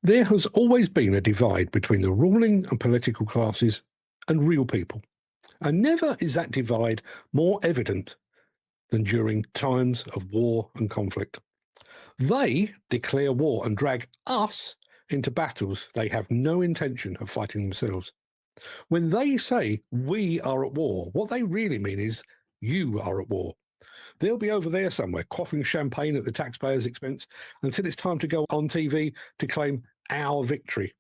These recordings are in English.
There has always been a divide between the ruling and political classes and real people, and never is that divide more evident than during times of war and conflict. They declare war and drag us into battles they have no intention of fighting themselves. When they say we are at war, what they really mean is you are at war. They'll be over there somewhere, quaffing champagne at the taxpayer's expense until it's time to go on TV to claim our victory.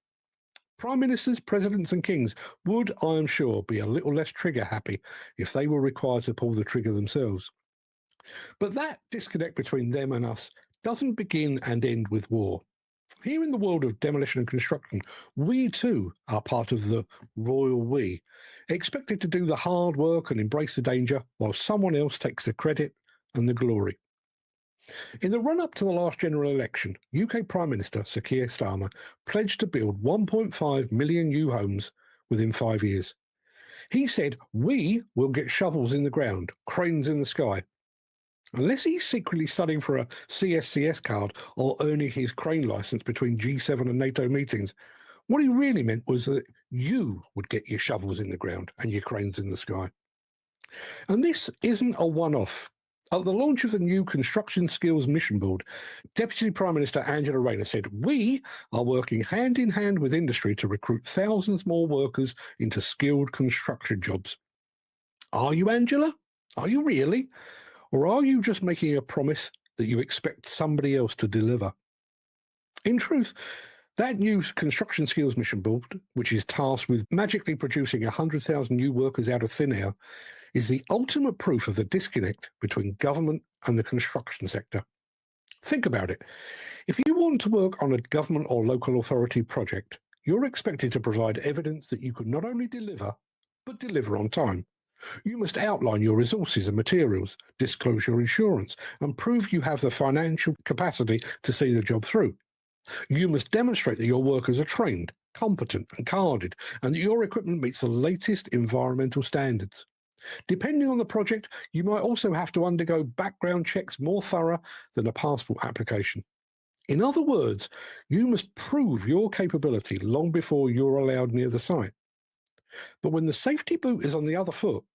Prime ministers, presidents, and kings would, I am sure, be a little less trigger happy if they were required to pull the trigger themselves. But that disconnect between them and us doesn't begin and end with war. Here in the world of demolition and construction, we too are part of the royal we, expected to do the hard work and embrace the danger while someone else takes the credit and the glory. In the run-up to the last general election, UK Prime Minister Sir Keir Starmer pledged to build 1.5 million new homes within 5 years. He said, "We will get shovels in the ground, cranes in the sky." Unless he's secretly studying for a CSCS card or earning his crane license between G7 and NATO meetings, what he really meant was that you would get your shovels in the ground and your cranes in the sky. And this isn't a one-off. At the launch of the new Construction Skills Mission Board, Deputy Prime Minister Angela Rayner said, "We are working hand in hand with industry to recruit thousands more workers into skilled construction jobs." Are you, Angela? Are you really? Or are you just making a promise that you expect somebody else to deliver? In truth, that new Construction Skills Mission Board, which is tasked with magically producing 100,000 new workers out of thin air, is the ultimate proof of the disconnect between government and the construction sector. Think about it. If you want to work on a government or local authority project, you're expected to provide evidence that you can not only deliver, but deliver on time. You must outline your resources and materials, disclose your insurance, and prove you have the financial capacity to see the job through. You must demonstrate that your workers are trained, competent, and carded, and that your equipment meets the latest environmental standards. Depending on the project, you might also have to undergo background checks more thorough than a passport application. In other words, you must prove your capability long before you're allowed near the site. But when the safety boot is on the other foot,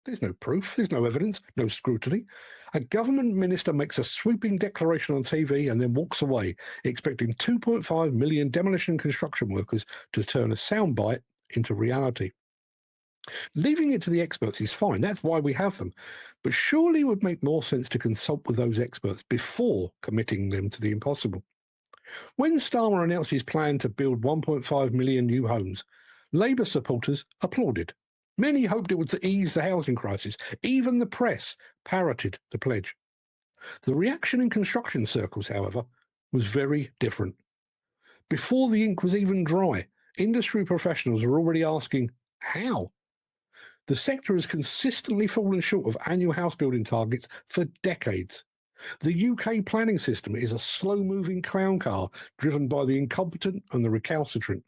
there's no proof, there's no evidence, no scrutiny. A government minister makes a sweeping declaration on TV and then walks away, expecting 2.5 million demolition and construction workers to turn a soundbite into reality. Leaving it to the experts is fine, that's why we have them. But surely it would make more sense to consult with those experts before committing them to the impossible. When Starmer announced his plan to build 1.5 million new homes, Labour supporters applauded. Many hoped it would ease the housing crisis. Even the press parroted the pledge. The reaction in construction circles, however, was very different. Before the ink was even dry, industry professionals were already asking, how? The sector has consistently fallen short of annual house building targets for decades. The UK planning system is a slow-moving clown car driven by the incompetent and the recalcitrant.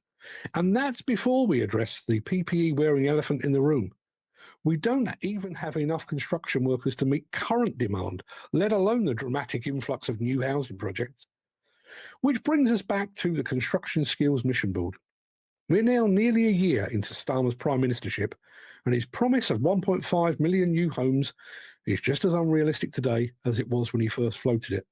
And that's before we address the PPE-wearing elephant in the room. We don't even have enough construction workers to meet current demand, let alone the dramatic influx of new housing projects. Which brings us back to the Construction Skills Mission Board. We're now nearly a year into Starmer's prime ministership, and his promise of 1.5 million new homes is just as unrealistic today as it was when he first floated it.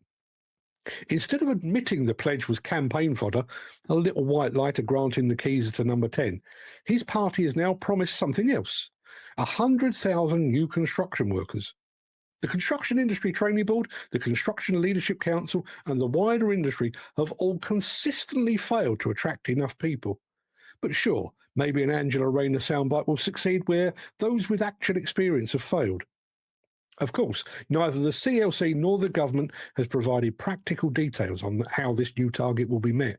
Instead of admitting the pledge was campaign fodder, a little white lighter granting the keys to number 10, his party has now promised something else, 100,000 new construction workers. The Construction Industry Training Board, the Construction Leadership Council, and the wider industry have all consistently failed to attract enough people. But sure, maybe an Angela Rayner soundbite will succeed where those with actual experience have failed. Of course, neither the CLC nor the government has provided practical details on how this new target will be met.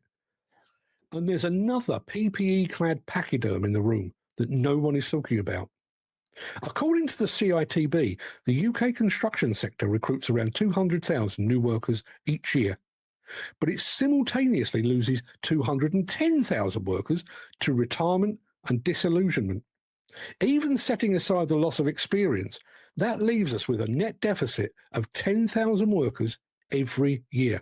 And there's another PPE-clad pachyderm in the room that no one is talking about. According to the CITB, the UK construction sector recruits around 200,000 new workers each year, but it simultaneously loses 210,000 workers to retirement and disillusionment. Even setting aside the loss of experience, that leaves us with a net deficit of 10,000 workers every year.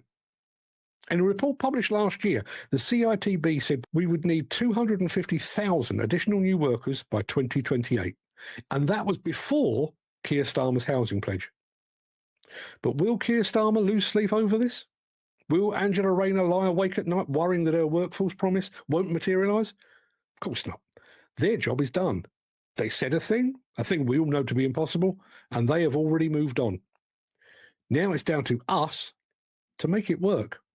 In a report published last year, the CITB said we would need 250,000 additional new workers by 2028. And that was before Keir Starmer's housing pledge. But will Keir Starmer lose sleep over this? Will Angela Rayner lie awake at night worrying that her workforce promise won't materialise? Of course not. Their job is done. They said a thing we all know to be impossible, and they have already moved on. Now it's down to us to make it work.